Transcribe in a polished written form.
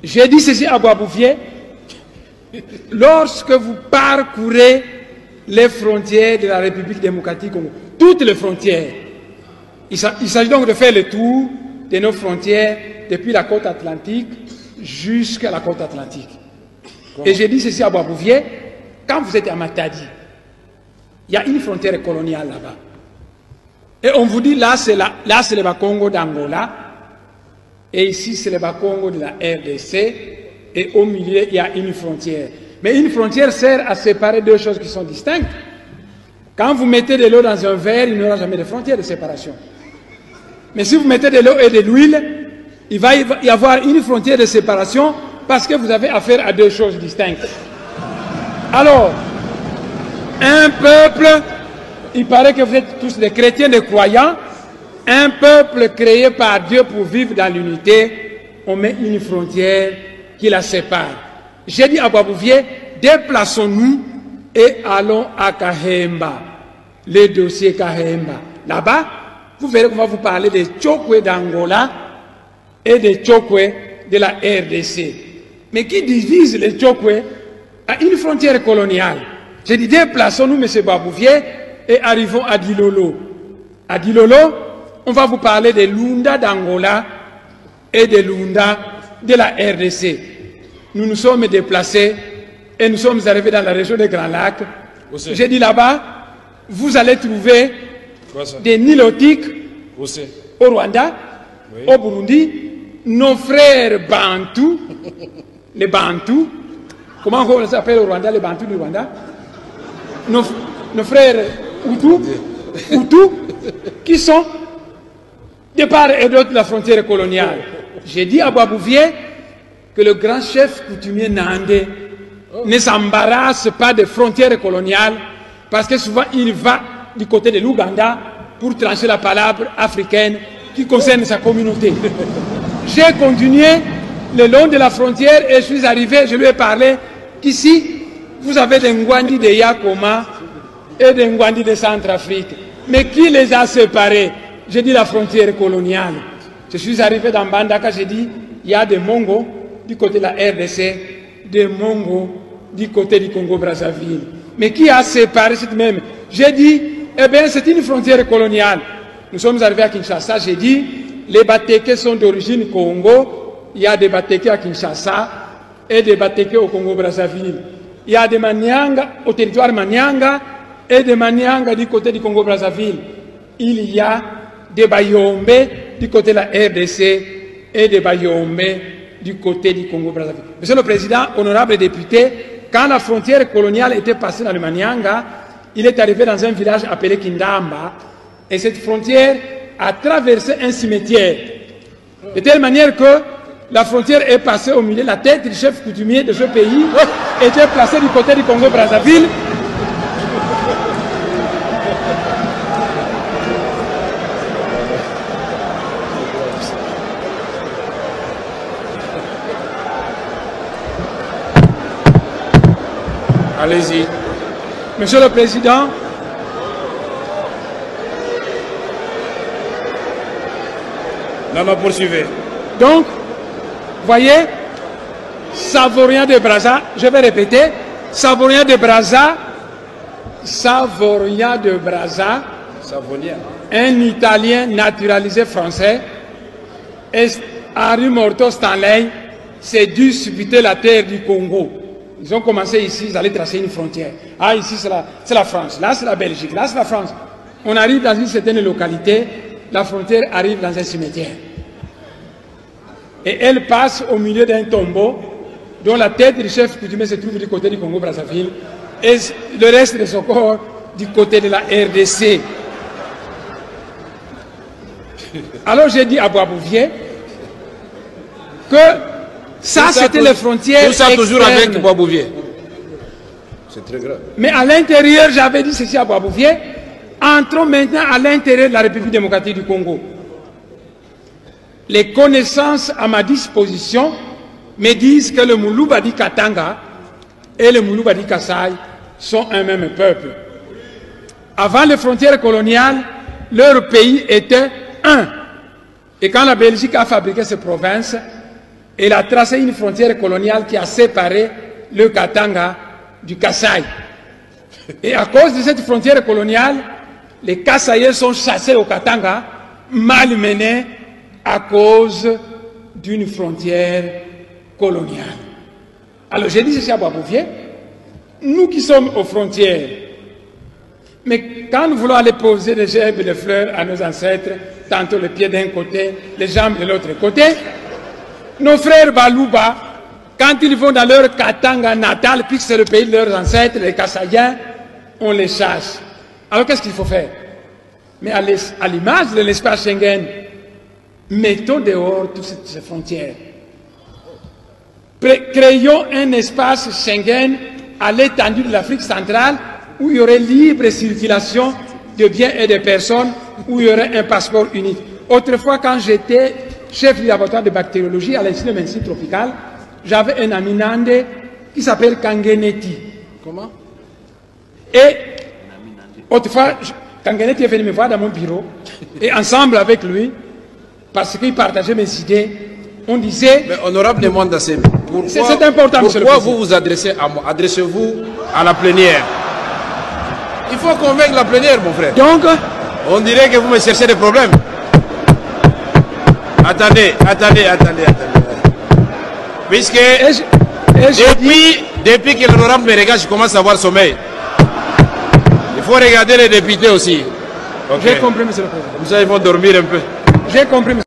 J'ai dit ceci à Boisbouvier, lorsque vous parcourez les frontières de la République démocratique Congo, toutes les frontières, il s'agit donc de faire le tour de nos frontières depuis la côte atlantique jusqu'à la côte atlantique. Et j'ai dit ceci à Boisbouvier, quand vous êtes à Matadi, il y a une frontière coloniale là-bas. Et on vous dit, là c'est le Bas-Congo d'Angola, et ici c'est le Bas-Congo de la RDC, et au milieu il y a une frontière. Mais une frontière sert à séparer deux choses qui sont distinctes. Quand vous mettez de l'eau dans un verre, il n'y aura jamais de frontière de séparation. Mais si vous mettez de l'eau et de l'huile, il va y avoir une frontière de séparation parce que vous avez affaire à deux choses distinctes. Alors, un peuple, il paraît que vous êtes tous des chrétiens, des croyants, un peuple créé par Dieu pour vivre dans l'unité, on met une frontière qui la sépare. J'ai dit à Boisbouvier, déplaçons-nous et allons à Kahemba, le dossier Kahemba. Là-bas, vous verrez qu'on va vous parler des Tchokwe d'Angola et des Tchokwe de la RDC. Mais qui divise les Tchokwe à une frontière coloniale? J'ai dit, déplaçons-nous, M. Boisbouvier, et arrivons à Dilolo. À Dilolo, on va vous parler des Lunda d'Angola et des Lunda de la RDC. Nous nous sommes déplacés et nous sommes arrivés dans la région des Grands Lacs. J'ai dit là-bas, vous allez trouver des Nilotiques au Rwanda, au Burundi, nos frères Bantous, les Bantous, comment on les appelle au Rwanda, les Bantous du Rwanda, nos frères Hutus, qui sont de part et d'autre de la frontière coloniale. J'ai dit à Boisbouvier que le grand chef coutumier Nandé ne s'embarrasse pas des frontières coloniales parce que souvent il va du côté de l'Ouganda pour trancher la palabre africaine qui concerne sa communauté. J'ai continué le long de la frontière et je suis arrivé, je lui ai parlé qu'ici, vous avez des Ngwandi de Yakoma et des Ngwandi de Centrafrique. Mais qui les a séparés? J'ai dit la frontière coloniale. Je suis arrivé dans Bandaka, j'ai dit, il y a des Mongos du côté de la RDC, des Mongos du côté du Congo-Brazzaville. Mais qui a séparé cette même? J'ai dit, eh bien, c'est une frontière coloniale. Nous sommes arrivés à Kinshasa, j'ai dit, les Batékés sont d'origine Congo, il y a des Batékés à Kinshasa et des Batékés au Congo-Brazzaville. Il y a des Manianga au territoire Manianga et des Manianga du côté du Congo-Brazzaville. Il y a des Bayombe du côté de la RDC et des Bayombe du côté du Congo-Brazzaville. Monsieur le Président, honorable député, quand la frontière coloniale était passée dans le Manianga, il est arrivé dans un village appelé Kindamba et cette frontière a traversé un cimetière. De telle manière que la frontière est passée au milieu, la tête du chef coutumier de ce pays était placée du côté du Congo-Brazzaville. Allez-y. Monsieur le Président, non, poursuivez. Donc, voyez, Savorien de Brazza, je vais répéter, Savorien de Brazza, un Italien naturalisé français, et Henri Morto Stanley s'est dû disputer la terre du Congo. Ils ont commencé ici, ils allaient tracer une frontière. Ah, ici c'est la France, là c'est la Belgique, là c'est la France. On arrive dans une certaine localité, la frontière arrive dans un cimetière. Et elle passe au milieu d'un tombeau dont la tête du chef coutumier se trouve du côté du Congo-Brazzaville et le reste de son corps du côté de la RDC. Alors j'ai dit à Boisbouvier que ça c'était les frontières tout ça toujours externes. avec Boisbouvier. C'est très grave. Mais à l'intérieur, j'avais dit ceci à Boisbouvier, entrons maintenant à l'intérieur de la République démocratique du Congo. Les connaissances à ma disposition me disent que le Moulou-Badi Katanga et le Moulou-Badi Kassai sont un même peuple. Avant les frontières coloniales, leur pays était un. Et quand la Belgique a fabriqué ces provinces, il a tracé une frontière coloniale qui a séparé le Katanga du Kasaï. Et à cause de cette frontière coloniale, les Kasaïens sont chassés au Katanga, malmenés à cause d'une frontière coloniale. Alors j'ai dit ceci à Boisbouvier, nous qui sommes aux frontières, mais quand nous voulons aller poser des gerbes de fleurs à nos ancêtres, tantôt les pieds d'un côté, les jambes de l'autre côté, nos frères Balouba, quand ils vont dans leur Katanga natal, puisque c'est le pays de leurs ancêtres, les Kasaïens, on les chasse. Alors qu'est-ce qu'il faut faire? Mais à l'image de l'espace Schengen, mettons dehors toutes ces frontières. Créons un espace Schengen à l'étendue de l'Afrique centrale où il y aurait libre circulation de biens et de personnes, où il y aurait un passeport unique. Autrefois, quand j'étais chef du laboratoire de bactériologie à l'Institut de médecine tropicale, j'avais un ami nandé qui s'appelle Kangeneti. Comment? Et autrefois, Kangeneti est venu me voir dans mon bureau, et ensemble avec lui, parce qu'il partageait mes idées, on disait... Mais honorable demande assez. C'est important, monsieur le président. Pourquoi vous vous adressez à moi? Adressez-vous à la plénière. Il faut convaincre la plénière, mon frère. Donc... On dirait que vous me cherchez des problèmes. Attendez. Puisque depuis que l'honorable me regarde, je commence à avoir sommeil. Il faut regarder les députés aussi. Okay. J'ai compris, monsieur le président. Comme ça, ils vont dormir un peu. J'ai compris, monsieur.